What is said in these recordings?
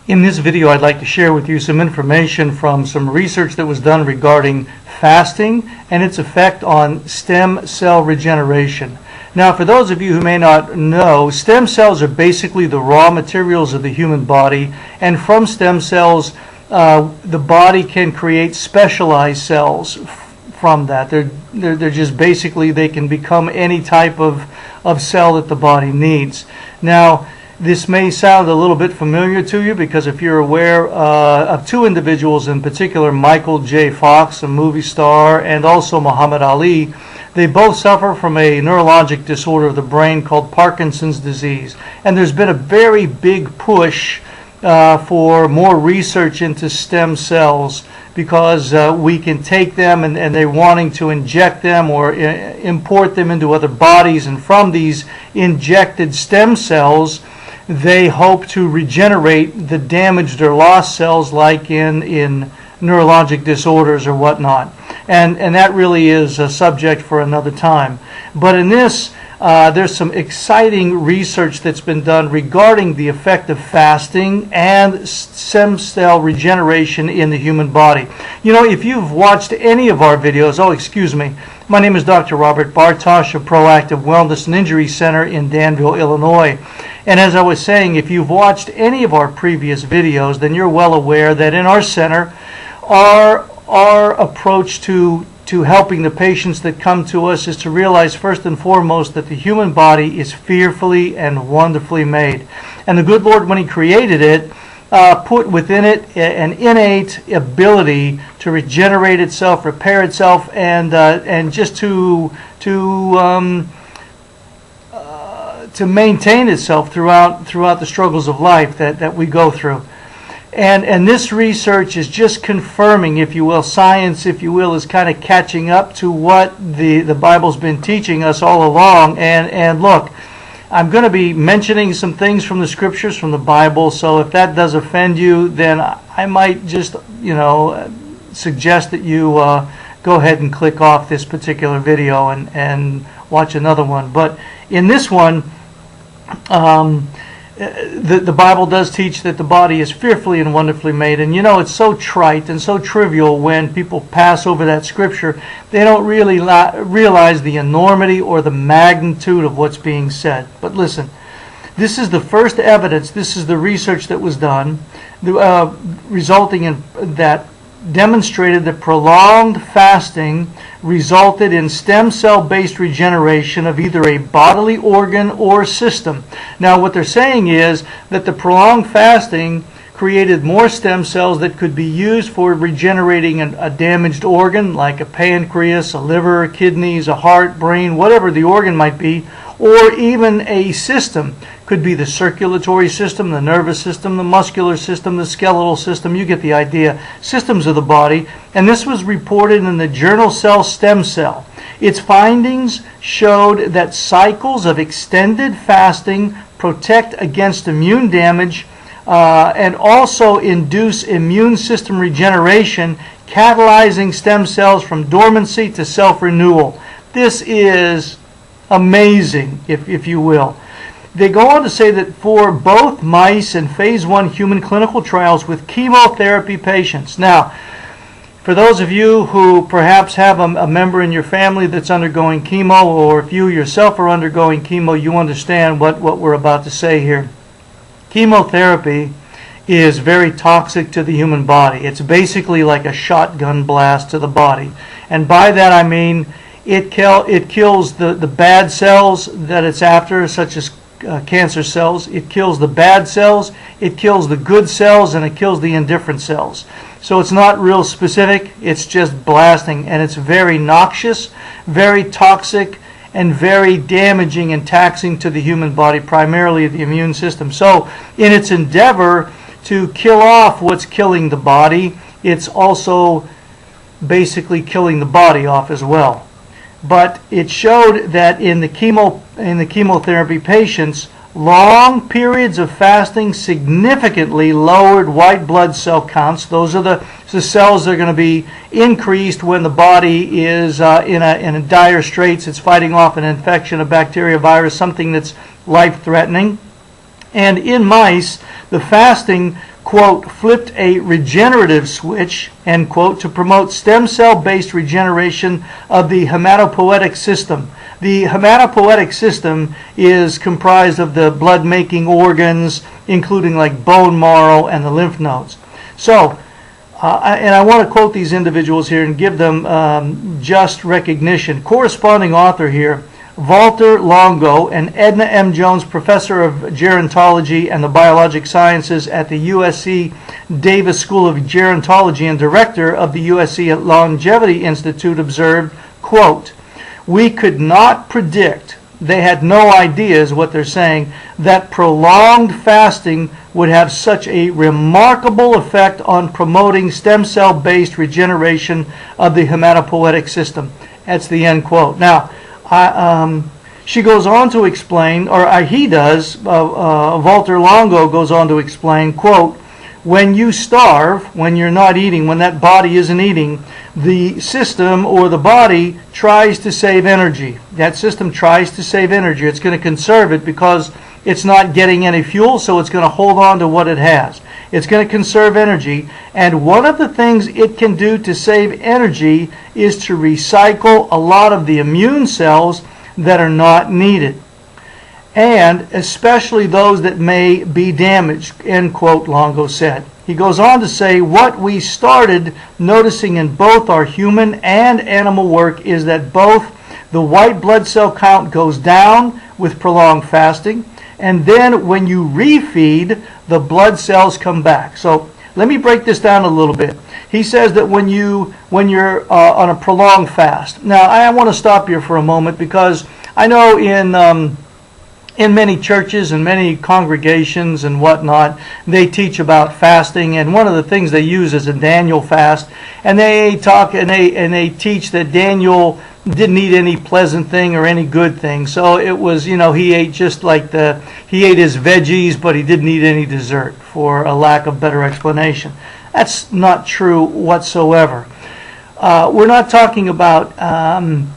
In this video, I'd like to share with you some information from some research that was done regarding fasting and its effect on stem cell regeneration. Now, for those of you who may not know, stem cells are basically the raw materials of the human body, and from stem cells, the body can create specialized cells from that. They're just basically, they can become any type of cell that the body needs. Now, this may sound a little bit familiar to you because if you're aware of two individuals in particular, Michael J. Fox, a movie star, and also Muhammad Ali, they both suffer from a neurologic disorder of the brain called Parkinson's disease. And there's been a very big push for more research into stem cells because we can take them and they're wanting to inject them or import them into other bodies. And from these injected stem cells, they hope to regenerate the damaged or lost cells like in neurologic disorders or whatnot. And that really is a subject for another time. But in this, there's some exciting research that's been done regarding the effect of fasting and stem cell regeneration in the human body. You know, if you've watched any of our videos, my name is Dr. Robert Bartosh of Proactive Wellness and Injury Center in Danville, Illinois. And as I was saying, if you've watched any of our previous videos, then you're well aware that in our center, our approach to helping the patients that come to us is to realize first and foremost that the human body is fearfully and wonderfully made. And the good Lord, when He created it, put within it an innate ability to regenerate itself, repair itself, and just to maintain itself throughout the struggles of life that we go through. And this research is just confirming, if you will, science, if you will, is kind of catching up to what the Bible's been teaching us all along. And look, I'm going to be mentioning some things from the scriptures, from the Bible, so if that does offend you, then I might just, suggest that you go ahead and click off this particular video and watch another one. But in this one, the Bible does teach that the body is fearfully and wonderfully made. And it's so trite and so trivial when people pass over that scripture. They don't really realize the enormity or the magnitude of what's being said. But listen, this is the first evidence, this is the research that was done, resulting in that demonstrated that prolonged fasting resulted in stem cell-based regeneration of either a bodily organ or system. Now, what they're saying is that the prolonged fasting created more stem cells that could be used for regenerating a damaged organ, like a pancreas, a liver, kidneys, a heart, brain, whatever the organ might be, or even a system. Could be the circulatory system, the nervous system, the muscular system, the skeletal system. You get the idea. Systems of the body. And this was reported in the journal Cell Stem Cell. Its findings showed that cycles of extended fasting protect against immune damage and also induce immune system regeneration, catalyzing stem cells from dormancy to self-renewal. This is amazing, if you will. They go on to say that for both mice and phase 1 human clinical trials with chemotherapy patients. Now, for those of you who perhaps have a member in your family that's undergoing chemo, or if you yourself are undergoing chemo, you understand what we're about to say here. Chemotherapy is very toxic to the human body. It's basically like a shotgun blast to the body. And by that I mean it kills the bad cells that it's after, such as cancer cells. It kills the bad cells, it kills the good cells, and it kills the indifferent cells. So it's not real specific, it's just blasting, and it's very noxious, very toxic, and very damaging and taxing to the human body, primarily the immune system. So in its endeavor to kill off what's killing the body, it's also basically killing the body off as well. But it showed that in the chemotherapy patients, long periods of fasting significantly lowered white blood cell counts. Those are the cells that are going to be increased when the body is in a dire straits. It's fighting off an infection, a bacteria, virus, something that's life-threatening. And in mice, the fasting quote, flipped a regenerative switch, end quote, to promote stem cell-based regeneration of the hematopoietic system. The hematopoietic system is comprised of the blood-making organs, including like bone marrow and the lymph nodes. So, and I want to quote these individuals here and give them just recognition. Corresponding author here, Walter Longo and Edna M. Jones, professor of gerontology and the biologic sciences at the USC Davis School of Gerontology and director of the USC Longevity Institute, observed, quote, "We could not predict," they had no idea is what they're saying, "that prolonged fasting would have such a remarkable effect on promoting stem cell-based regeneration of the hematopoietic system." That's the end quote. Now, she goes on to explain, or he does, Walter Longo goes on to explain, quote, "When you starve, when you're not eating, when that body isn't eating, the system or the body tries to save energy. That system tries to save energy. It's going to conserve it because it's not getting any fuel, so it's going to hold on to what it has. It's going to conserve energy, and one of the things it can do to save energy is to recycle a lot of the immune cells that are not needed, and especially those that may be damaged," end quote, Longo said. He goes on to say, "What we started noticing in both our human and animal work is that both the white blood cell count goes down with prolonged fasting, and then when you refeed, the blood cells come back." So let me break this down a little bit. He says that when you're on a prolonged fast. Now I want to stop here for a moment because I know in many churches and many congregations and whatnot, they teach about fasting, and one of the things they use is a Daniel fast, and they talk and they teach that Daniel didn't eat any pleasant thing or any good thing. So it was, he ate just like he ate his veggies, but he didn't eat any dessert, for a lack of better explanation. That's not true whatsoever. We're not talking about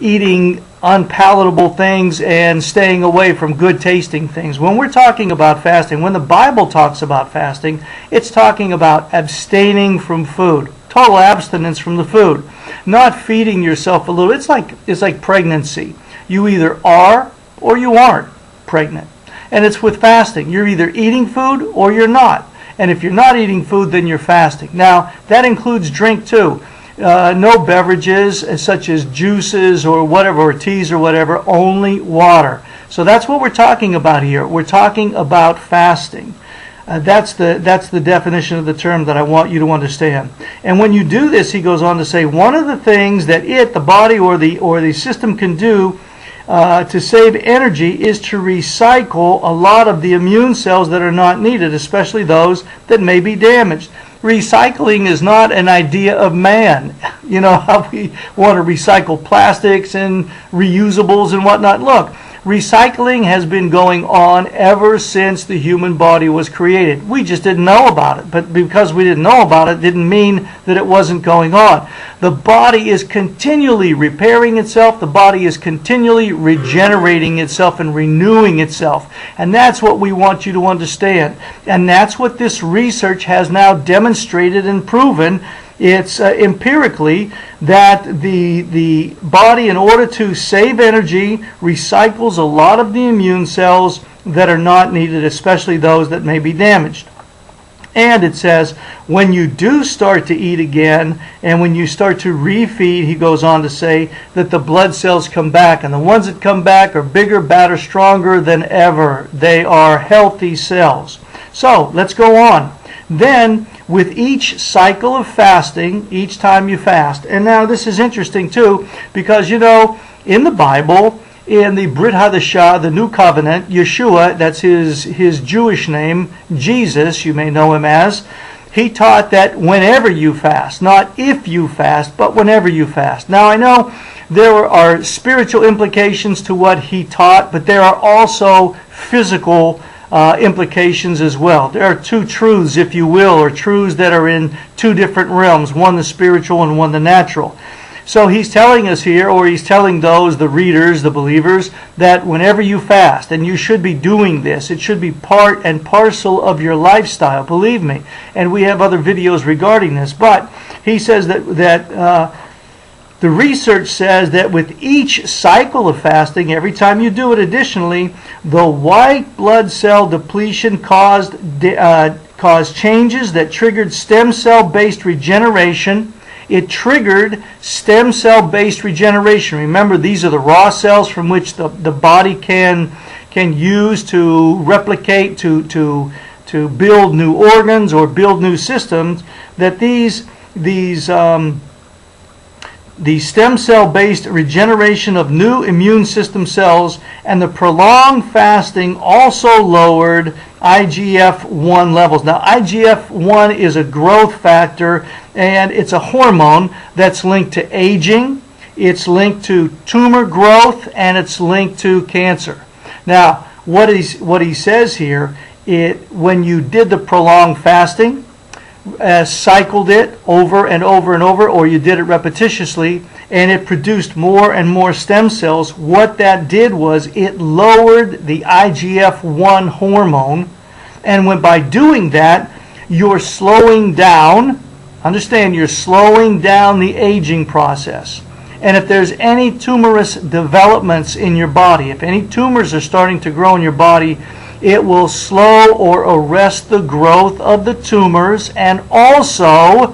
eating unpalatable things and staying away from good tasting things. When we're talking about fasting, when the Bible talks about fasting, it's talking about abstaining from food, total abstinence from the food, not feeding yourself a little. It's like pregnancy. You either are or you aren't pregnant. And it's with fasting. You're either eating food or you're not. And if you're not eating food, then you're fasting. Now, that includes drink too. No beverages such as juices or whatever, or teas or whatever, only water. So that's what we're talking about here. We're talking about fasting. That's the definition of the term that I want you to understand. And when you do this, he goes on to say, one of the things that the body or the system can do to save energy is to recycle a lot of the immune cells that are not needed, especially those that may be damaged. Recycling is not an idea of man. You know how we want to recycle plastics and reusables and whatnot. Look, recycling has been going on ever since the human body was created. We just didn't know about it. But because we didn't know about it, didn't mean that it wasn't going on. The body is continually repairing itself. The body is continually regenerating itself and renewing itself. And that's what we want you to understand. And that's what this research has now demonstrated and proven. It's empirically that the body, in order to save energy, recycles a lot of the immune cells that are not needed, especially those that may be damaged. And it says, when you do start to eat again, and when you start to refeed, he goes on to say that the blood cells come back. And the ones that come back are bigger, badder, stronger than ever. They are healthy cells. So, let's go on. Then, with each cycle of fasting, each time you fast, and now this is interesting too, because in the Bible, in the Brit Hadashah, the New Covenant, Yeshua, that's his Jewish name, Jesus, you may know him as, he taught that whenever you fast, not if you fast, but whenever you fast. Now I know there are spiritual implications to what he taught, but there are also physical implications as well. There are two truths, if you will, or truths that are in two different realms, one the spiritual and one the natural. So he's telling us here, or he's telling those, the readers, the believers, that whenever you fast, and you should be doing this, it should be part and parcel of your lifestyle, believe me. And we have other videos regarding this. But he says that the research says that with each cycle of fasting, every time you do it additionally, the white blood cell depletion caused changes that triggered stem cell-based regeneration. It triggered stem cell-based regeneration. Remember, these are the raw cells from which the body can use to replicate, to build new organs or build new systems. That the stem cell-based regeneration of new immune system cells and the prolonged fasting also lowered IGF-1 levels. Now, IGF-1 is a growth factor, and it's a hormone that's linked to aging, it's linked to tumor growth, and it's linked to cancer. Now, what he says here, when you did the prolonged fasting, cycled it over and over and over, or you did it repetitiously, and it produced more and more stem cells, what that did was it lowered the IGF-1 hormone, and by doing that, you're slowing down, understand, you're slowing down the aging process. And if there's any tumorous developments in your body, if any tumors are starting to grow in your body, it will slow or arrest the growth of the tumors, and also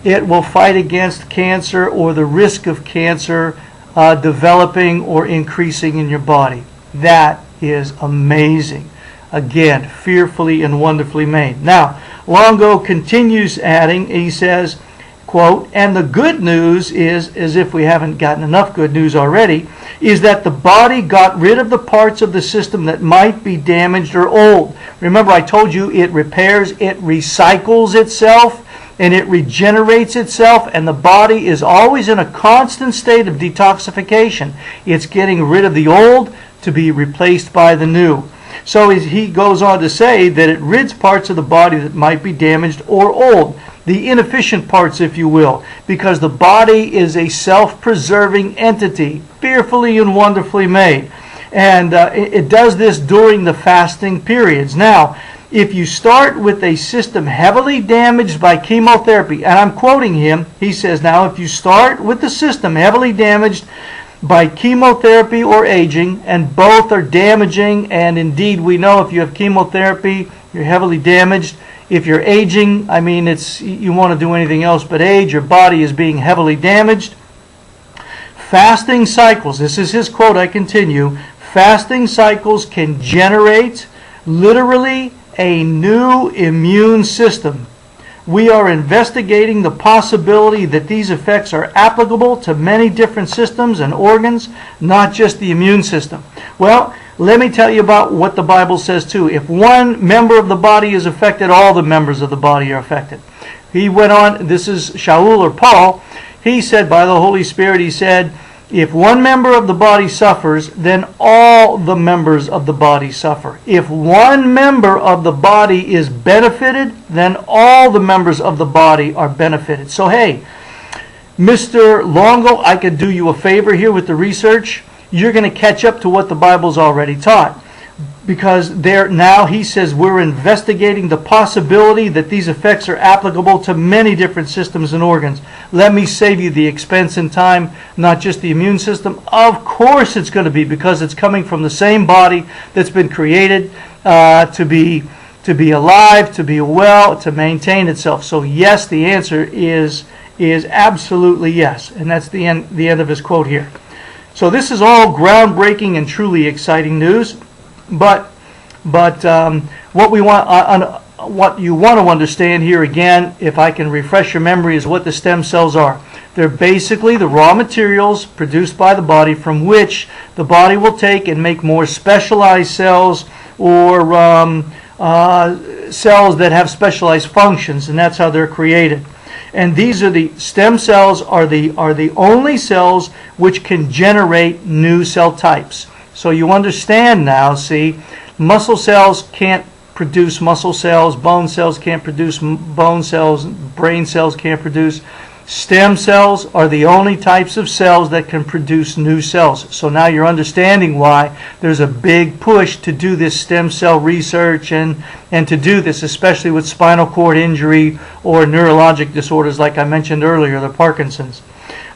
it will fight against cancer or the risk of cancer developing or increasing in your body. That is amazing. Again, fearfully and wonderfully made. Now, Longo continues adding, he says, quote, and the good news is, as if we haven't gotten enough good news already, is that the body got rid of the parts of the system that might be damaged or old. Remember, I told you it repairs, it recycles itself, and it regenerates itself, and the body is always in a constant state of detoxification. It's getting rid of the old to be replaced by the new. So he goes on to say that it rids parts of the body that might be damaged or old, the inefficient parts, if you will, because the body is a self-preserving entity, fearfully and wonderfully made. And it does this during the fasting periods. Now, if you start with a system heavily damaged by chemotherapy, and I'm quoting him, he says, now if you start with the system heavily damaged by chemotherapy or aging, and both are damaging, and indeed we know if you have chemotherapy, you're heavily damaged. If you're aging, I mean, you want to do anything else but age, your body is being heavily damaged. Fasting cycles, this is his quote, I continue, fasting cycles can generate literally a new immune system. We are investigating the possibility that these effects are applicable to many different systems and organs, not just the immune system. Well, let me tell you about what the Bible says too. If one member of the body is affected, all the members of the body are affected. He went on, this is Shaul or Paul, he said by the Holy Spirit, he said, if one member of the body suffers, then all the members of the body suffer. If one member of the body is benefited, then all the members of the body are benefited. So hey, Mr. Longo, I could do you a favor here with the research. You're going to catch up to what the Bible's already taught. Because now he says we're investigating the possibility that these effects are applicable to many different systems and organs. Let me save you the expense and time, not just the immune system. Of course it's going to be, because it's coming from the same body that's been created to be alive, to be well, to maintain itself. So yes, the answer is absolutely yes. And that's the end of his quote here. So this is all groundbreaking and truly exciting news. But what you want to understand here again, if I can refresh your memory, is what the stem cells are. They're basically the raw materials produced by the body from which the body will take and make more specialized cells or cells that have specialized functions, and that's how they're created. And these are the stem cells are the only cells which can generate new cell types. So you understand now, see, muscle cells can't produce muscle cells, bone cells can't produce bone cells, brain cells can't produce Stem cells are the only types of cells that can produce new cells. So now you're understanding why there's a big push to do this stem cell research and to do this, especially with spinal cord injury or neurologic disorders like I mentioned earlier, the Parkinson's.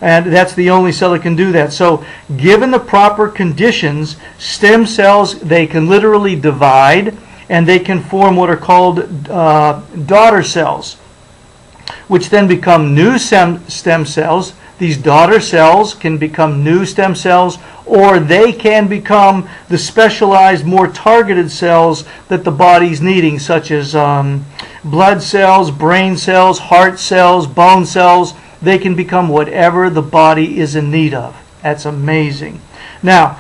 And that's the only cell that can do that. So given the proper conditions, stem cells, they can literally divide and they can form what are called daughter cells, which then become new stem cells. These daughter cells can become new stem cells, or they can become the specialized, more targeted cells that the body's needing, such as blood cells, brain cells, heart cells, bone cells. They can become whatever the body is in need of. That's amazing. Now,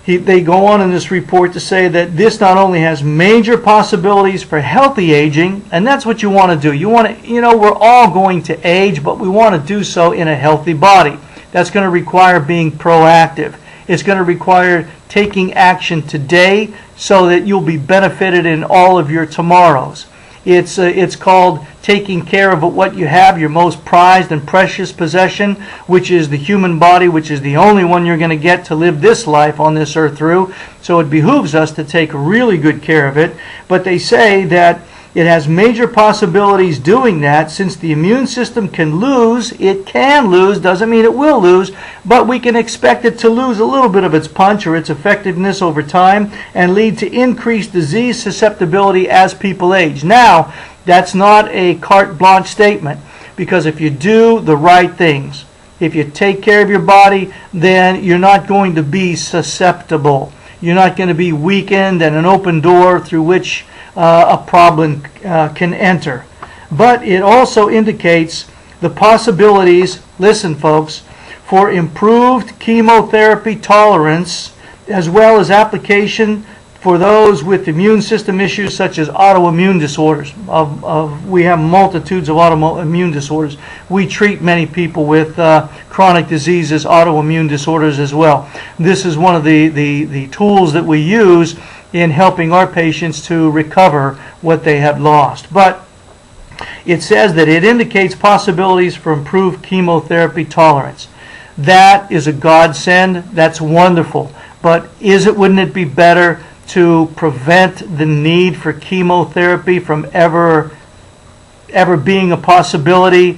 they go on in this report to say that this not only has major possibilities for healthy aging, and that's what you want to do. You want to, we're all going to age, but we want to do so in a healthy body. That's going to require being proactive. It's going to require taking action today so that you'll be benefited in all of your tomorrows. It's called taking care of what you have, your most prized and precious possession, which is the human body, which is the only one you're going to get to live this life on this earth through. So it behooves us to take really good care of it. But they say that it has major possibilities doing that, since the immune system can lose. It can lose, doesn't mean it will lose, but we can expect it to lose a little bit of its punch or its effectiveness over time and lead to increased disease susceptibility as people age. Now, that's not a carte blanche statement, because if you do the right things, if you take care of your body, then you're not going to be susceptible. You're not going to be weakened and an open door through which a problem can enter. But it also indicates the possibilities, listen folks, for improved chemotherapy tolerance, as well as application for those with immune system issues such as autoimmune disorders. We have multitudes of autoimmune disorders. We treat many people with chronic diseases, autoimmune disorders as well. This is one of the tools that we use in helping our patients to recover what they have lost. But it says that it indicates possibilities for improved chemotherapy tolerance. That is a godsend. That's wonderful. But wouldn't it be better to prevent the need for chemotherapy from ever being a possibility?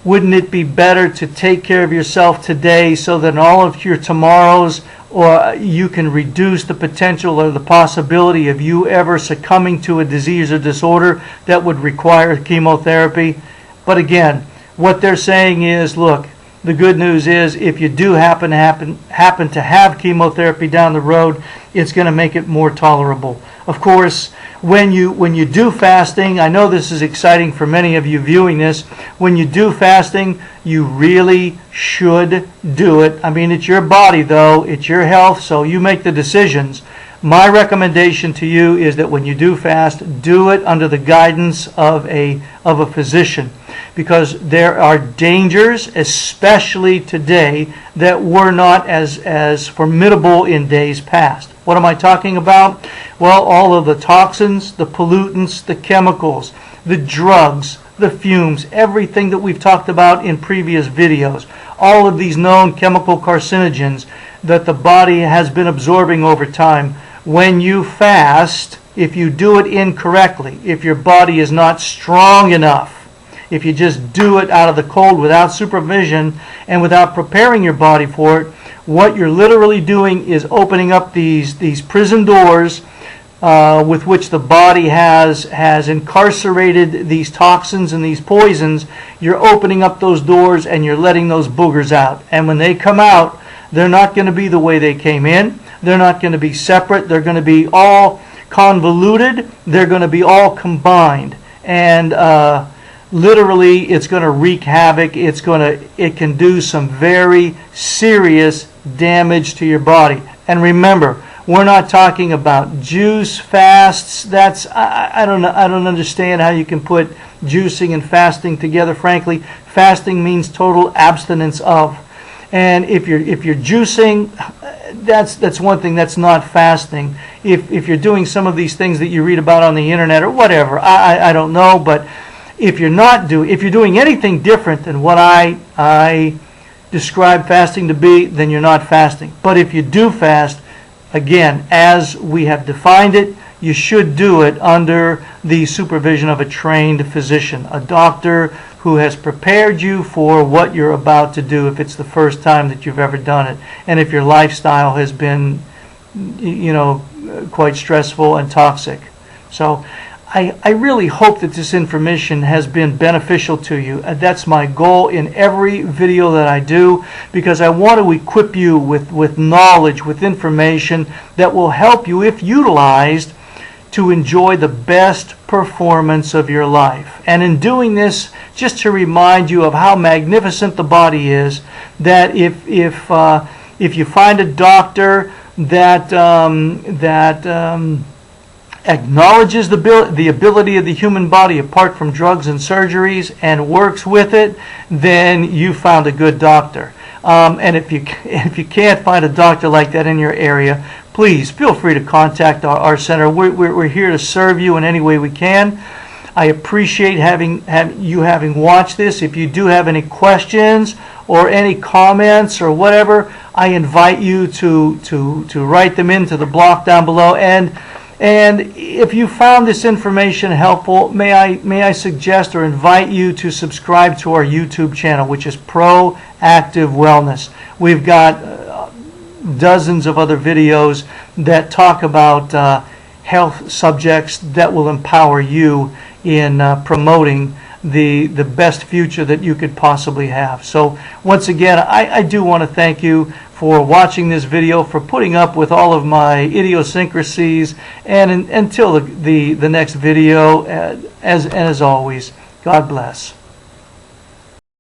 Wouldn't it be better to take care of yourself today so that in all of your tomorrows, or you can reduce the potential or the possibility of you ever succumbing to a disease or disorder that would require chemotherapy? But again, what they're saying is, look, the good news is if you do happen to have chemotherapy down the road, it's going to make it more tolerable. Of course, when you do fasting, I know this is exciting for many of you viewing this, when you do fasting, you really should do it. I mean, it's your body though, it's your health, so you make the decisions. My recommendation to you is that when you do fast, do it under the guidance of a physician, because there are dangers, especially today, that were not as formidable in days past. What am I talking about? Well, all of the toxins, the pollutants, the chemicals, the drugs, the fumes, everything that we've talked about in previous videos, all of these known chemical carcinogens that the body has been absorbing over time. When you fast, if you do it incorrectly, if your body is not strong enough, if you just do it out of the cold without supervision and without preparing your body for it, what you're literally doing is opening up these prison doors with which the body has incarcerated these toxins and these poisons. You're opening up those doors and you're letting those boogers out. And when they come out, they're not going to be the way they came in. They're not going to be separate. They're going to be all convoluted. They're going to be all combined. And literally, it's going to wreak havoc. It can do some very serious damage to your body. And remember, we're not talking about juice fasts. I don't understand how you can put juicing and fasting together. Frankly, fasting means total abstinence of. And if you're juicing, that's one thing. That's not fasting. If you're doing some of these things that you read about on the internet or whatever, I don't know, but if you're doing anything different than what I describe fasting to be, then you're not fasting. But if you do fast, again, as we have defined it, you should do it under the supervision of a trained physician, a doctor who has prepared you for what you're about to do if it's the first time that you've ever done it, and if your lifestyle has been, quite stressful and toxic. So I really hope that this information has been beneficial to you. That's my goal in every video that I do, because I want to equip you with knowledge, with information that will help you, if utilized, to enjoy the best performance of your life. And in doing this, just to remind you of how magnificent the body is, that if you find a doctor that acknowledges the ability of the human body apart from drugs and surgeries and works with it, then you found a good doctor. And if you can't find a doctor like that in your area, please feel free to contact our center. We're here to serve you in any way we can. I appreciate you having watched this. If you do have any questions or any comments or whatever, I invite you to write them into the block down below. And if you found this information helpful, may I suggest or invite you to subscribe to our YouTube channel, which is Proactive Wellness. We've got dozens of other videos that talk about health subjects that will empower you in promoting the best future that you could possibly have. So once again, I do want to thank you for watching this video, for putting up with all of my idiosyncrasies, and until the next video, as always, God bless.